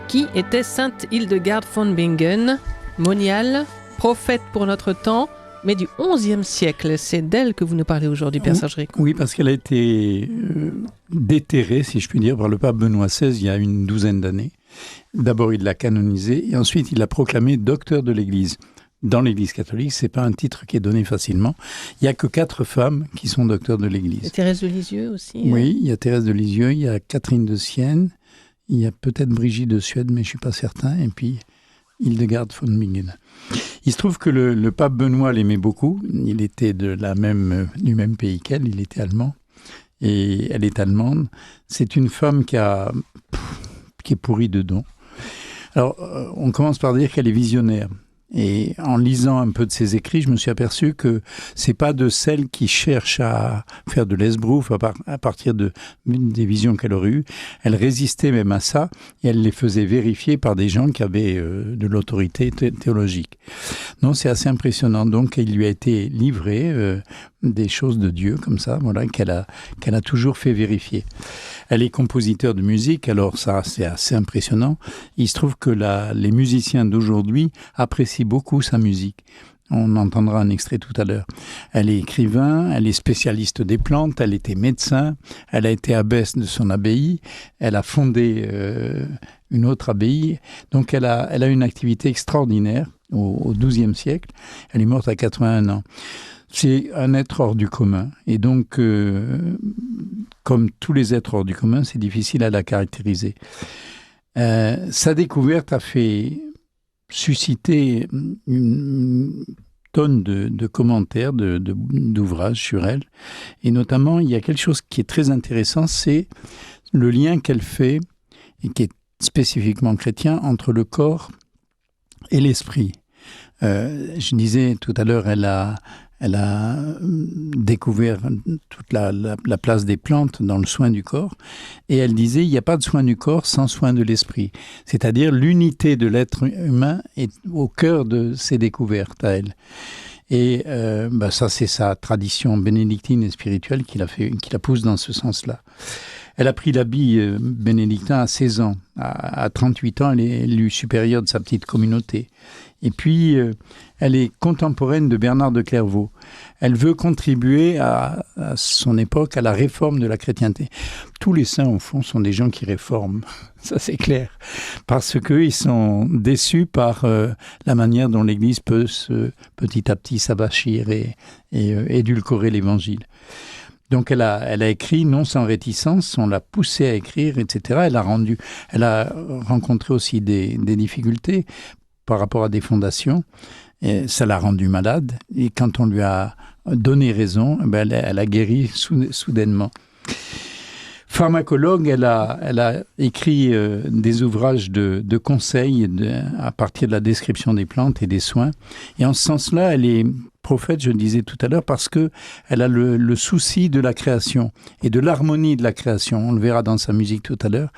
Qui était sainte Hildegarde von Bingen, moniale, prophète pour notre temps, mais du XIe siècle? C'est d'elle que vous nous parlez aujourd'hui, Père Serge Rico. Oui, parce qu'elle a été déterrée, si je puis dire, par le pape Benoît XVI il y a une douzaine d'années. D'abord, il l'a canonisée et ensuite, il l'a proclamée docteur de l'Église. Dans l'Église catholique, ce n'est pas un titre qui est donné facilement. Il n'y a que 4 femmes qui sont docteurs de l'Église. Et Thérèse de Lisieux aussi. Oui, il y a Thérèse de Lisieux, il y a Catherine de Sienne, il y a peut-être Brigitte de Suède, mais je ne suis pas certain, et puis Hildegarde von Bingen. Il se trouve que le pape Benoît l'aimait beaucoup. Il était du même pays qu'elle, il était allemand, et elle est allemande. C'est une femme qui est pourrie de dons. Alors, on commence par dire qu'elle est visionnaire. Et en lisant un peu de ses écrits, je me suis aperçu que c'est pas de celles qui cherchent à faire de l'esbrouf à partir des visions qu'elle aurait eues. Elle résistait même à ça et elle les faisait vérifier par des gens qui avaient de l'autorité théologique. Non, c'est assez impressionnant. Donc, il lui a été livré des choses de Dieu comme ça, voilà, qu'elle a toujours fait vérifier. Elle est compositeur de musique, alors ça, c'est assez impressionnant. Il se trouve que les musiciens d'aujourd'hui apprécient beaucoup sa musique. On entendra un extrait tout à l'heure. Elle est écrivain, elle est spécialiste des plantes, elle était médecin, elle a été abbesse de son abbaye, elle a fondé une autre abbaye. Donc elle a une activité extraordinaire au XIIe siècle. Elle est morte à 81 ans. C'est un être hors du commun. Et donc, comme tous les êtres hors du commun, c'est difficile à la caractériser. Sa découverte a fait susciter une tonne de commentaires, d'ouvrages sur elle. Et notamment, il y a quelque chose qui est très intéressant, c'est le lien qu'elle fait, et qui est spécifiquement chrétien, entre le corps et l'esprit. Je disais tout à l'heure, elle a découvert toute la place des plantes dans le soin du corps. Et elle disait, il n'y a pas de soin du corps sans soin de l'esprit. C'est-à-dire, l'unité de l'être humain est au cœur de ses découvertes à elle. Et ça, c'est sa tradition bénédictine et spirituelle qui la pousse dans ce sens-là. Elle a pris l'habit bénédictin à 16 ans. À 38 ans, elle est élue supérieure de sa petite communauté. Et puis, elle est contemporaine de Bernard de Clairvaux. Elle veut contribuer à son époque à la réforme de la chrétienté. Tous les saints, au fond, sont des gens qui réforment. Ça, c'est clair. Parce qu'ils sont déçus par la manière dont l'Église peut petit à petit s'abâchir et édulcorer l'Évangile. Donc elle a écrit non sans réticence, on l'a poussée à écrire, etc. Elle a rencontré aussi des difficultés par rapport à des fondations. Et ça l'a rendue malade. Et quand on lui a donné raison, elle a guéri soudainement. Pharmacologue, elle a écrit des ouvrages de conseils à partir de la description des plantes et des soins. Et en ce sens-là, elle est prophète, je le disais tout à l'heure, parce qu'elle a le souci de la création et de l'harmonie de la création. On le verra dans sa musique tout à l'heure.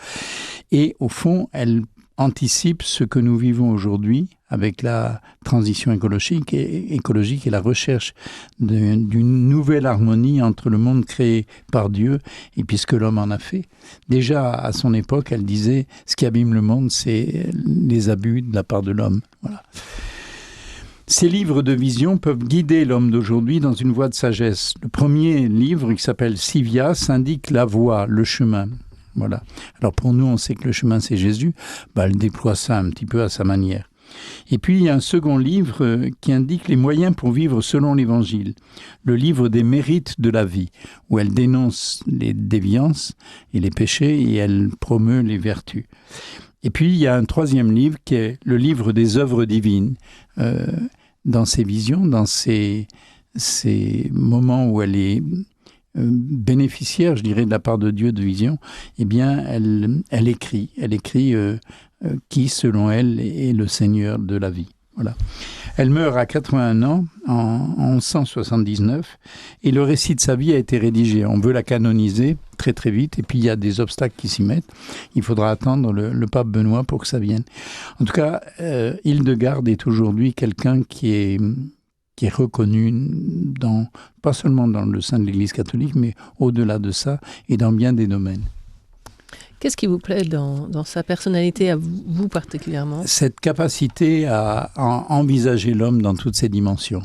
Et au fond, elle anticipe ce que nous vivons aujourd'hui avec la transition écologique et la recherche d'une nouvelle harmonie entre le monde créé par Dieu et puis ce que l'homme en a fait. Déjà, à son époque, elle disait « ce qui abîme le monde, c'est les abus de la part de l'homme ». Voilà. Ces livres de vision peuvent guider l'homme d'aujourd'hui dans une voie de sagesse. Le premier livre, qui s'appelle Sivias, indique la voie, le chemin. Voilà. Alors pour nous, on sait que le chemin, c'est Jésus. Elle déploie ça un petit peu à sa manière. Et puis, il y a un second livre qui indique les moyens pour vivre selon l'Évangile. Le livre des mérites de la vie, où elle dénonce les déviances et les péchés et elle promeut les vertus. Et puis, il y a un troisième livre qui est le livre des œuvres divines. Dans ses visions, dans ces moments où elle est bénéficiaire, je dirais, de la part de Dieu de vision, eh bien, elle écrit qui, selon elle, est le Seigneur de la vie. Voilà. Elle meurt à 81 ans, en 1179, et le récit de sa vie a été rédigé. On veut la canoniser très très vite, et puis il y a des obstacles qui s'y mettent. Il faudra attendre le pape Benoît pour que ça vienne. En tout cas, Hildegarde est aujourd'hui quelqu'un qui est reconnu pas seulement dans le sein de l'Église catholique, mais au-delà de ça, et dans bien des domaines. Qu'est-ce qui vous plaît dans sa personnalité, à vous particulièrement ? Cette capacité à envisager l'homme dans toutes ses dimensions.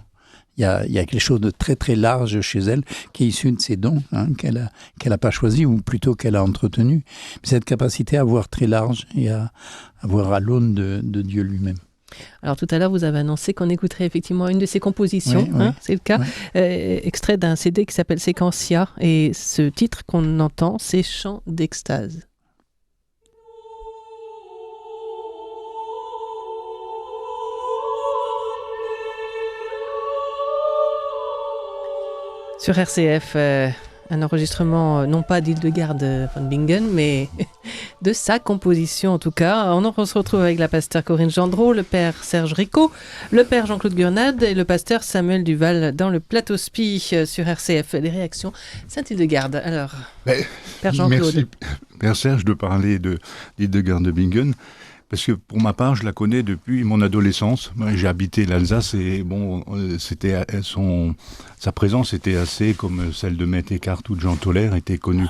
Il y a quelque chose de très très large chez elle qui est issu de ses dons, qu'elle a pas choisi, ou plutôt qu'elle a entretenu. Cette capacité à voir très large et à voir à l'aune de Dieu lui-même. Alors tout à l'heure, vous avez annoncé qu'on écouterait effectivement une de ses compositions, oui, c'est le cas, oui. Extrait d'un CD qui s'appelle Séquentia, et ce titre qu'on entend, c'est Chant d'extase. Sur RCF, un enregistrement non pas d'Hildegarde von Bingen, mais de sa composition en tout cas. On se retrouve avec la pasteur Corinne Gendreau, le père Serge Ricot, le père Jean-Claude Gurnade et le pasteur Samuel Duval dans le Plateau Spi sur RCF. Les réactions Saint-Hildegarde. Alors, père Jean-Claude. Merci, père Serge, de parler d'Hildegarde de Bingen. Parce que pour ma part, je la connais depuis mon adolescence. Moi, j'ai habité l'Alsace et bon, sa présence était assez comme celle de Maître Eckhart ou de Jean Toller était connue.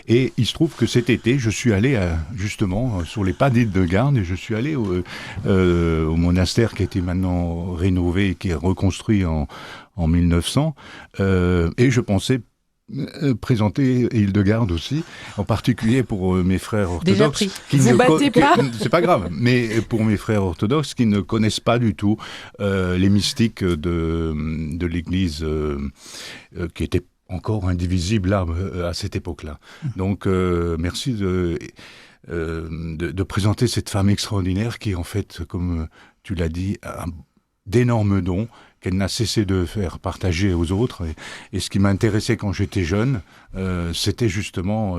Et il se trouve que cet été, je suis allé justement sur les pas d'Hildegarde et je suis allé au monastère qui a été maintenant rénové et qui est reconstruit en 1900. Et je pensais présenter Hildegarde aussi, en particulier pour mes frères orthodoxes. C'est pas grave, mais pour mes frères orthodoxes qui ne connaissent pas du tout les mystiques de l'Église qui étaient encore indivisibles là, à cette époque-là. Donc merci de présenter cette femme extraordinaire qui en fait, comme tu l'as dit, a d'énormes dons qu'elle n'a cessé de faire partager aux autres. Et ce qui m'intéressait quand j'étais jeune, c'était justement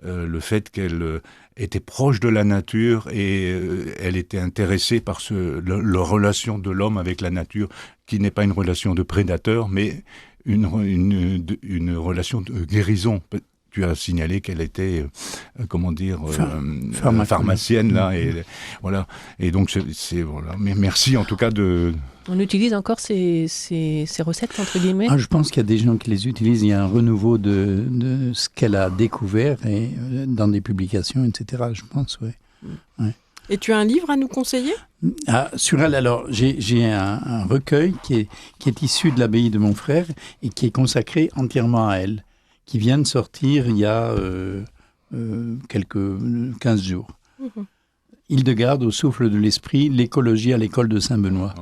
le fait qu'elle était proche de la nature et elle était intéressée par la relation de l'homme avec la nature, qui n'est pas une relation de prédateur, mais une relation de guérison. Tu as signalé qu'elle était, pharmacienne là, et voilà. Et donc voilà. Mais merci en tout cas de. On utilise encore ces recettes entre guillemets. Je pense qu'il y a des gens qui les utilisent. Il y a un renouveau de ce qu'elle a découvert et dans des publications, etc. Je pense, oui. Ouais. Et tu as un livre à nous conseiller ? Sur elle, alors, j'ai un recueil qui est issu de l'abbaye de mon frère et qui est consacré entièrement à elle, qui vient de sortir il y a quelques 15 jours. Mmh. Hildegarde au souffle de l'esprit, l'écologie à l'école de Saint-Benoît.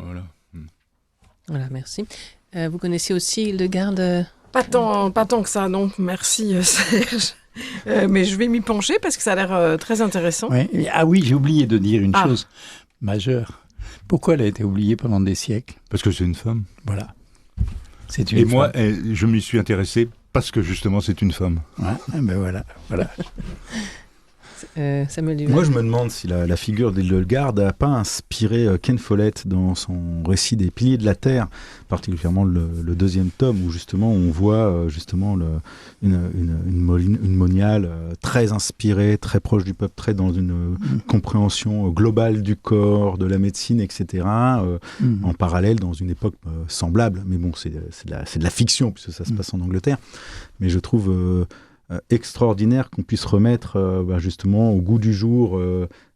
Voilà, merci. Vous connaissez aussi Hildegarde ? Pas tant que ça, non. Merci Serge. Mais je vais m'y pencher parce que ça a l'air très intéressant. Ouais. Ah oui, j'ai oublié de dire une chose majeure. Pourquoi elle a été oubliée pendant des siècles ? Parce que c'est une femme. Voilà. C'est une femme. Moi, je m'y suis intéressé parce que justement c'est une femme. Ouais, ben voilà. Samuel Duval. Moi je me demande si la figure d'Hildegarde n'a pas inspiré Ken Follett dans son récit des Piliers de la Terre, particulièrement le deuxième tome où justement on voit une moniale très inspirée, très proche du peuple, très dans une compréhension globale du corps, de la médecine, etc. En parallèle dans une époque semblable, mais bon c'est de la fiction puisque ça se passe en Angleterre, mais je trouve extraordinaire qu'on puisse remettre justement au goût du jour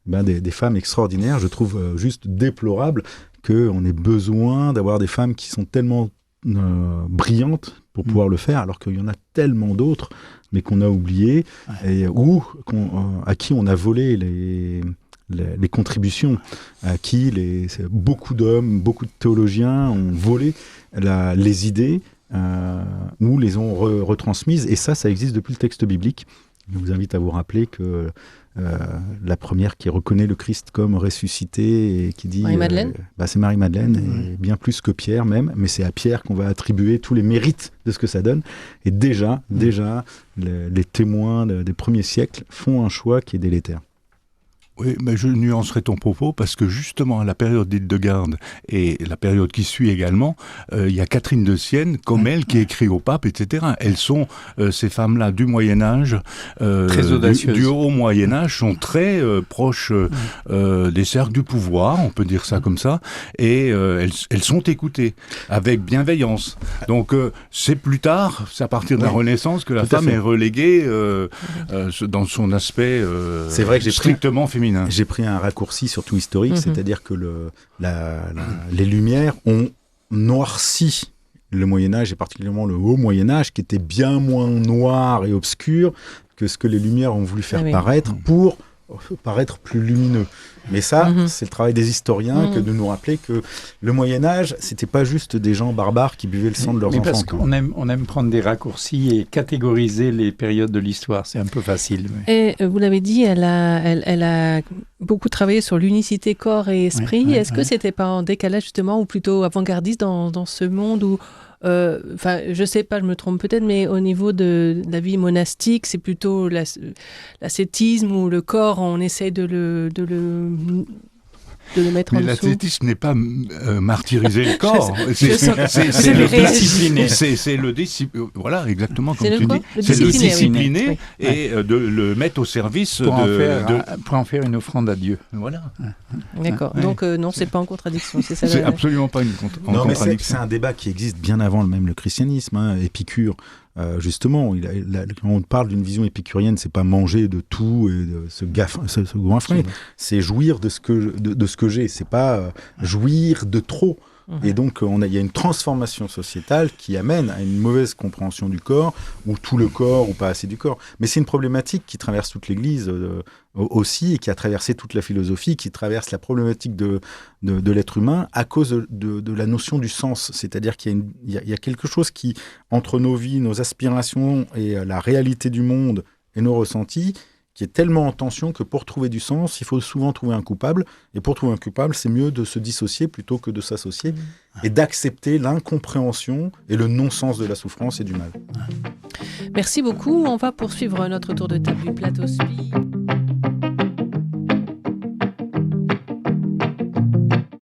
des femmes extraordinaires. Je trouve juste déplorable qu'on ait besoin d'avoir des femmes qui sont tellement brillantes pour pouvoir le faire, alors qu'il y en a tellement d'autres, mais qu'on a oubliées, et à qui on a volé les contributions, à qui beaucoup d'hommes, beaucoup de théologiens ont volé les idées, ou les ont retransmises, et ça existe depuis le texte biblique. Je vous invite à vous rappeler que la première qui reconnaît le Christ comme ressuscité et qui dit Marie-Madeleine, c'est Marie-Madeleine, et bien plus que Pierre même, mais c'est à Pierre qu'on va attribuer tous les mérites de ce que ça donne. Et déjà les témoins des premiers siècles font un choix qui est délétère. Oui, mais je nuancerai ton propos parce que justement à la période d'Hildegarde et la période qui suit également, il y a Catherine de Sienne, comme elle, qui écrit au pape, etc. Elles sont, ces femmes-là du Moyen-Âge, Très audacieuses. du haut Moyen-Âge, sont très proches des cercles du pouvoir, on peut dire ça comme ça, et elles sont écoutées avec bienveillance. Donc c'est plus tard, c'est à partir de la Renaissance que la Tout à femme fait. est reléguée dans son aspect C'est vrai que j'ai strictement féminin. J'ai pris un raccourci surtout historique, c'est-à-dire que les Lumières ont noirci le Moyen-Âge, et particulièrement le haut Moyen-Âge, qui était bien moins noir et obscur que ce que les Lumières ont voulu faire paraître pour paraître plus lumineux. Mais ça, c'est le travail des historiens que de nous rappeler que le Moyen-Âge, c'était pas juste des gens barbares qui buvaient le sang de leurs enfants. Parce qu'on aime prendre des raccourcis et catégoriser les périodes de l'histoire. C'est un peu facile. Mais... Et vous l'avez dit, elle a beaucoup travaillé sur l'unicité corps et esprit. Est-ce que c'était pas en décalage justement, ou plutôt avant-gardiste dans ce monde où je sais pas, je me trompe peut-être, mais au niveau de la vie monastique, c'est plutôt l'ascétisme où le corps, on essaie de le mettre en mais dessous. l'ascétisme n'est pas martyriser le corps. C'est le le discipliner. C'est le discipliner. Voilà, exactement comme tu dis. C'est le discipliner, discipliner et de le mettre au service pour en faire une offrande à Dieu. Voilà. D'accord. Donc non, c'est pas en contradiction. C'est ça. C'est absolument pas une Non, mais contradiction. c'est un débat qui existe bien avant même le christianisme. Épicure, justement, quand on parle d'une vision épicurienne, c'est pas manger de tout et de se goinfrer, c'est jouir de ce que j'ai. C'est pas jouir de trop. Et donc, il y a une transformation sociétale qui amène à une mauvaise compréhension du corps, ou tout le corps, ou pas assez du corps. Mais c'est une problématique qui traverse toute l'Église aussi, et qui a traversé toute la philosophie, qui traverse la problématique de l'être humain à cause de la notion du sens. C'est-à-dire qu'il y a quelque chose qui, entre nos vies, nos aspirations et la réalité du monde et nos ressentis, qui est tellement en tension que pour trouver du sens, il faut souvent trouver un coupable. Et pour trouver un coupable, c'est mieux de se dissocier plutôt que de s'associer et d'accepter l'incompréhension et le non-sens de la souffrance et du mal. Merci beaucoup. On va poursuivre notre tour de table du plateau Spi.